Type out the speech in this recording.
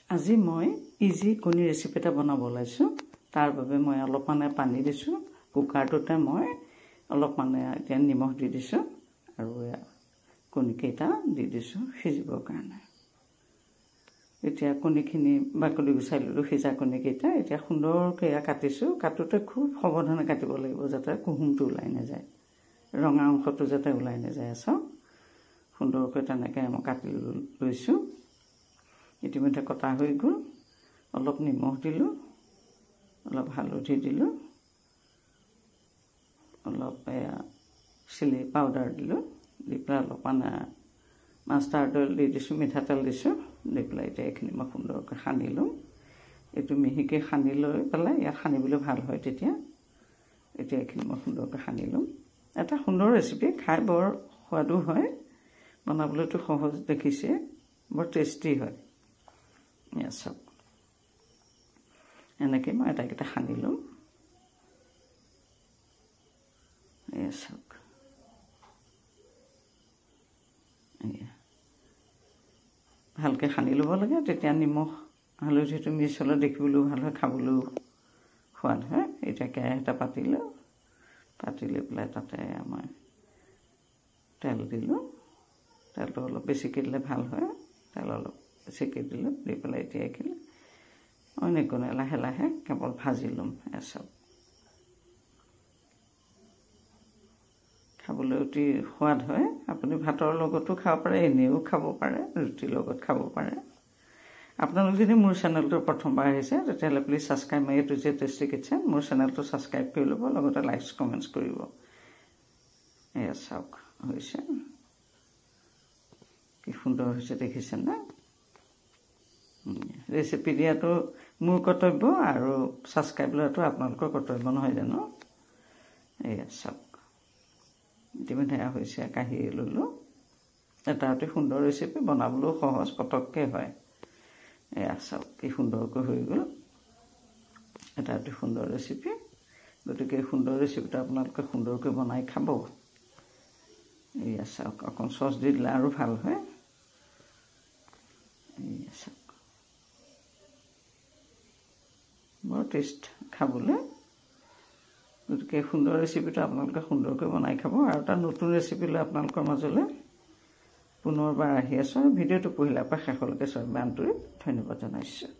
আজি মই ইজি কণী ৰেচিপি এটা বনাব ওলাইছোঁ। তাৰ বাবে মই অলপমান পানী দিছোঁ। কুকাৰটোতে মই অলপমান এতিয়া নিমখ দি দিছোঁ আৰু কণীকেইটা দি দিছোঁ সিজিবৰ কাৰণে। এতিয়া কণীখিনি বাকলি গুচাই ল'লোঁ, সিজা কণীকেইটা এতিয়া সুন্দৰকৈ কাটিছোঁ। কাটোতে খুব সাৱধানে কাটিব লাগিব যাতে কুহুমটো ওলাই নাযায়, ৰঙা অংশটো যাতে ওলাই নাযায়। চাওক সুন্দৰকৈ তেনেকৈ মই কাটি লৈছোঁ। ইতিমধ্যে কটা হৈ গ'ল। অলপ নিমখ দিলোঁ, অলপ হালধি দিলোঁ, অলপ চিলি পাউডাৰ দিলোঁ, দি পেলাই অলপমান মাষ্টাৰ্ড অইল দি দিছোঁ, মিঠাতেল দিছোঁ, দি পেলাই এতিয়া এইখিনি মই সুন্দৰকৈ সানি ল'ম। এইটো মিহিকৈ সানি লৈ পেলাই ইয়াত সানিবলৈ ভাল হয় তেতিয়া। এতিয়া এইখিনি মই সুন্দৰকৈ সানি ল'ম। এটা সুন্দৰ ৰেচিপি, খাই বৰ সোৱাদো হয়, বনাবলৈতো সহজ দেখিছে, বৰ টেষ্টি হয়। চাওক এনেকৈ মই আটাইকেইটা সানি ল'ম। চাওক ভালকৈ সানি ল'ব লাগে, তেতিয়া নিমখ হালধিটো মিক্স হ'লে দেখিবলৈও ভাল হয়, খাবলৈও সোৱাদ হয়। এতিয়া কেৰাহী এটা পাতিলোঁ, পাতি লৈ পেলাই তাতে মই তেল দিলোঁ। তেলটো অলপ বেছিকৈ দিলে ভাল হয়, তেল অলপ বেছিকৈ দিলোঁ, দি পেলাই এতিয়া এইখিনি অনেক গুণে লাহে লাহে কেৱল ভাজি ল'ম। চাওক খাবলৈ অতি সোৱাদ হয়। আপুনি ভাতৰ লগতো খাব পাৰে, এনেও খাব পাৰে, ৰুটিৰ লগত খাব পাৰে। আপোনালোক যদি মোৰ চেনেলটো প্ৰথমবাৰ আহিছে তেতিয়াহ'লে প্লিজ ছাবস্ক্ৰাইব মাই টু যে টেষ্টি কিটচেন, মোৰ চেনেলটো ছাবস্ক্ৰাইব কৰি ল'ব, লগতে লাইকছ কমেণ্টছ কৰিব। চাওক হৈছে কি সুন্দৰ হৈছে, দেখিছেনে? ৰেচিপি দিয়াটো মোৰ কৰ্তব্য আৰু ছাবস্ক্ৰাইব লোৱাটো আপোনালোকৰ কৰ্তব্য, নহয় জানো? চাওক ইতিমধ্যে হৈছে, কাঢ়ি ল'লোঁ। এটা অতি সুন্দৰ ৰেচিপি, বনাবলৈও সহজ, পটককৈ হয়। চাওক কি সুন্দৰকৈ হৈ গ'ল। এটা অতি সুন্দৰ ৰেচিপি, গতিকে এই সুন্দৰ ৰেচিপিটো আপোনালোকে সুন্দৰকৈ বনাই খাব। চাওক অকণ চচ দি দিলে আৰু ভাল হয়। চাওক বৰ টেষ্ট খাবলৈ, গতিকে সুন্দৰ ৰেচিপিটো আপোনালোকে সুন্দৰকৈ বনাই খাব। আৰু এটা নতুন ৰেচিপি লৈ আপোনালোকৰ মাজলৈ পুনৰবাৰ আহি আছোঁ। ভিডিঅ'টো পঢ়িলাৰ পৰা শেষলৈকে চব আন্তৰিক ধন্যবাদ জনাইছোঁ।